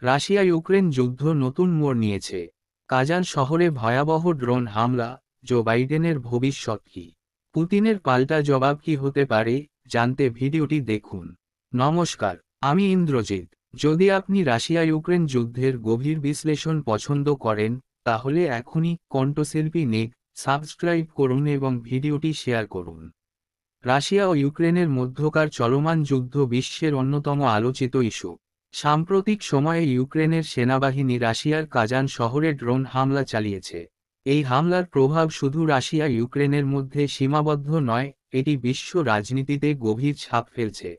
Russia Ukraine যুদ্ধ নতুন মোড় নিয়েছে। কাজান শহরে ভয়াবহ ড্রোন হামলা, জো বাইডেনের ভবিষ্যৎ কি, পুতিনের পাল্টা জবাব কি হতে পারে, জানতে ভিডিওটি দেখুন। নমস্কার, আমি ইন্দ্রজিৎ। যদি আপনি রাশিয়া ইউক্রেন যুদ্ধের গভীর বিশ্লেষণ পছন্দ করেন, তাহলে এখনই কণ্ঠশিল্পী নিক সাবস্ক্রাইব করুন এবং ভিডিওটি শেয়ার করুন। রাশিয়া ও ইউক্রেনের মধ্যকার চলমান যুদ্ধ বিশ্বের অন্যতম আলোচিত ইস্যু। সাম্প্রতিক সময়ে ইউক্রেনের সেনাবাহিনী রাশিয়ার কাজান শহরে ড্রোন হামলা চালিয়েছে। এই হামলার প্রভাব শুধু রাশিয়া ইউক্রেনের মধ্যে সীমাবদ্ধ নয়, এটি বিশ্ব রাজনীতিতে গভীর ছাপ ফেলছে।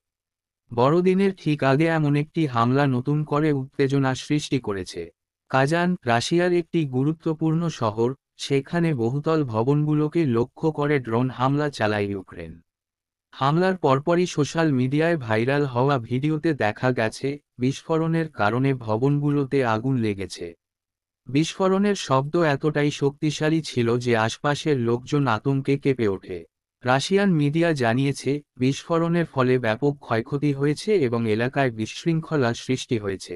বড়দিনের ঠিক আগে এমন একটি হামলা নতুন করে উত্তেজনা সৃষ্টি করেছে। কাজান রাশিয়ার একটি গুরুত্বপূর্ণ শহর, সেখানে বহুতল ভবনগুলোকে লক্ষ্য করে ড্রোন হামলা চালায় ইউক্রেন। হামলার পরপরই সোশ্যাল মিডিয়ায় ভাইরাল হওয়া ভিডিওতে দেখা গেছে বিস্ফোরণের কারণে ভবনগুলোতে আগুন লেগেছে। বিস্ফোরণের শব্দ এতটাই শক্তিশালী ছিল যে আশপাশের লোকজন আতঙ্কে কেঁপে ওঠে। রাশিয়ান মিডিয়া জানিয়েছে বিস্ফোরণের ফলে ব্যাপক ক্ষয়ক্ষতি হয়েছে এবং এলাকায় বিশৃঙ্খলা সৃষ্টি হয়েছে।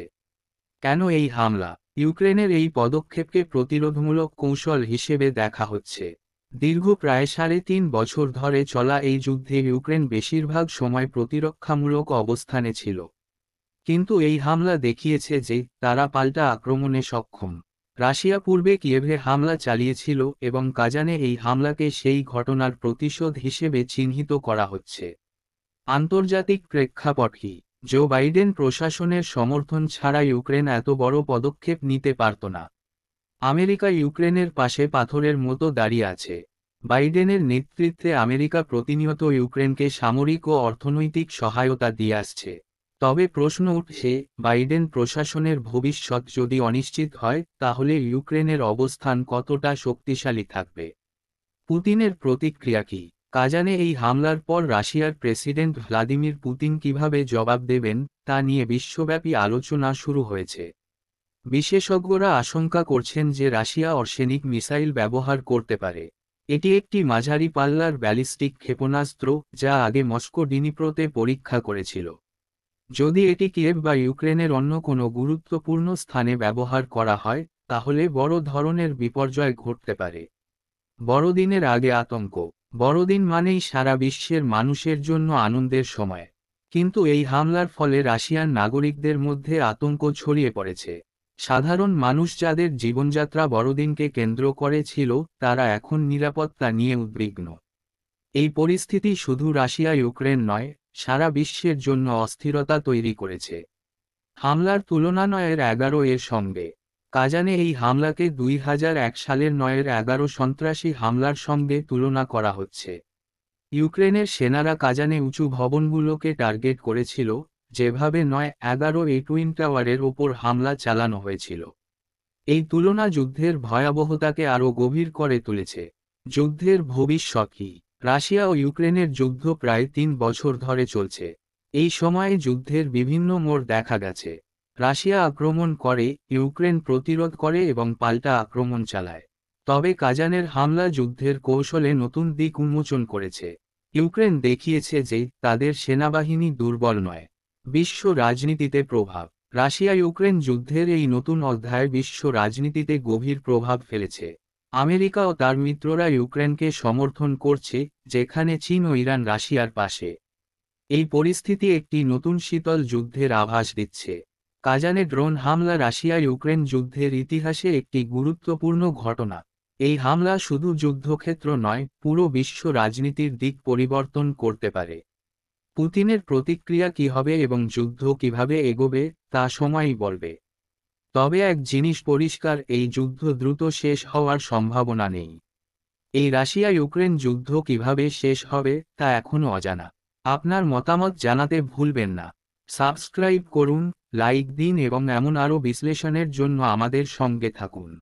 কেন এই হামলা? ইউক্রেনের এই পদক্ষেপকে প্রতিরোধমূলক কৌশল হিসেবে দেখা হচ্ছে। দীর্ঘ প্রায় ৩.৫ বছর ধরে চলা এই যুদ্ধে ইউক্রেন বেশিরভাগ সময় প্রতিরক্ষামূলক অবস্থানে ছিল। কিন্তু এই হামলা দেখিয়েছে যে তারা পাল্টা আক্রমণে সক্ষম। রাশিয়া পূর্বে কিয়েভে হামলা চালিয়েছিল এবং কাজানে এই হামলাকে সেই ঘটনার প্রতিশোধ হিসেবে চিহ্নিত করা হচ্ছে। আন্তর্জাতিক প্রেক্ষাপট কি? জো বাইডেন প্রশাসনের সমর্থন ছাড়া ইউক্রেন এত বড় পদক্ষেপ নিতে পারত না। আমেরিকা ইউক্রেনের পাশে পাথরের মতো দাঁড়িয়ে আছে। বাইডেনের নেতৃত্বে আমেরিকা প্রতিনিয়ত ইউক্রেনকে সামরিক ও অর্থনৈতিক সহায়তা দিয়ে আসছে। তবে প্রশ্ন উঠছে, বাইডেন প্রশাসনের ভবিষ্যৎ যদি অনিশ্চিত হয়, তাহলে ইউক্রেনের অবস্থান কতটা শক্তিশালী থাকবে? পুতিনের প্রতিক্রিয়া কি? কাজানে এই হামলার পর রাশিয়ার প্রেসিডেন্ট ভ্লাদিমির পুতিন কিভাবে জবাব দেবেন, তা নিয়ে বিশ্বব্যাপী আলোচনা শুরু হয়েছে। বিশেষজ্ঞরা আশঙ্কা করছেন যে রাশিয়া অর্সেনিক মিসাইল ব্যবহার করতে পারে। এটি একটি মাঝারি পাল্লার ব্যালিস্টিক ক্ষেপণাস্ত্র, যা আগে মস্কো ডিনিপ্রোতে পরীক্ষা করেছিল। যদি এটি কিয়েভ বা ইউক্রেনের অন্য কোনো গুরুত্বপূর্ণ স্থানে ব্যবহার করা হয়, তাহলে বড় ধরনের বিপর্যয় ঘটতে পারে। বড়দিনের আগে আতঙ্ক। বড়দিন মানেই সারা বিশ্বের মানুষের জন্য আনন্দের সময়। কিন্তু এই হামলার ফলে রাশিয়ান নাগরিকদের মধ্যে আতঙ্ক ছড়িয়ে পড়েছে। সাধারণ মানুষ যাদের জীবনযাত্রা বড়দিনকে কেন্দ্র করে ছিল, তারা এখন নিরাপত্তা নিয়ে উদ্বিগ্ন। এই পরিস্থিতি শুধু রাশিয়া ইউক্রেন নয়, সারা বিশ্বের জন্য অস্থিরতা তৈরি করেছে। হামলার তুলনা ৯/১১ এর সঙ্গে। কাজানে এই হামলাকে ২০০১ সালের ৯/১১ সন্ত্রাসী হামলার সঙ্গে তুলনা করা হচ্ছে। ইউক্রেনের সেনারা কাজানে উঁচু ভবনগুলোকে টার্গেট করেছিল, যেভাবে ৯/১১ এই টুইন টাওয়ারের ওপর হামলা চালানো হয়েছিল। এই তুলনা যুদ্ধের ভয়াবহতাকে আরও গভীর করে তুলেছে। যুদ্ধের ভবিষ্যৎ কি? রাশিয়া ও ইউক্রেনের যুদ্ধ প্রায় ৩ বছর ধরে চলছে। এই সময়ে যুদ্ধের বিভিন্ন মোড় দেখা গেছে। রাশিয়া আক্রমণ করে, ইউক্রেন প্রতিরোধ করে এবং পাল্টা আক্রমণ চালায়। তবে কাজানের হামলা যুদ্ধের কৌশলে নতুন দিক উন্মোচন করেছে। ইউক্রেন দেখিয়েছে যে তাদের সেনাবাহিনী দুর্বল নয়। বিশ্ব রাজনীতিতে প্রভাব। রাশিয়া ইউক্রেন যুদ্ধের এই নতুন অধ্যায় বিশ্ব রাজনীতিতে গভীর প্রভাব ফেলেছে। আমেরিকা ও তার মিত্ররা ইউক্রেনকে সমর্থন করছে, যেখানে চীন ও ইরান রাশিয়ার পাশে। এই পরিস্থিতি একটি নতুন শীতল যুদ্ধের আভাস দিচ্ছে। কাজানে ড্রোন হামলা রাশিয়া ইউক্রেন যুদ্ধের ইতিহাসে একটি গুরুত্বপূর্ণ ঘটনা। এই হামলা শুধু যুদ্ধক্ষেত্র নয়, পুরো বিশ্ব রাজনীতির দিক পরিবর্তন করতে পারে। পুতিনের প্রতিক্রিয়া কী হবে এবং যুদ্ধ কিভাবে এগোবে, তা সময়ই বলবে। তবে এক জিনিস পরিষ্কার, এই যুদ্ধ দ্রুত শেষ হওয়ার সম্ভাবনা নেই। এই রাশিয়া ইউক্রেন যুদ্ধ কিভাবে শেষ হবে, তা এখনও অজানা। আপনার মতামত জানাতে ভুলবেন না। সাবস্ক্রাইব করুন, লাইক দিন এবং এমন আরও বিশ্লেষণের জন্য আমাদের সঙ্গে থাকুন।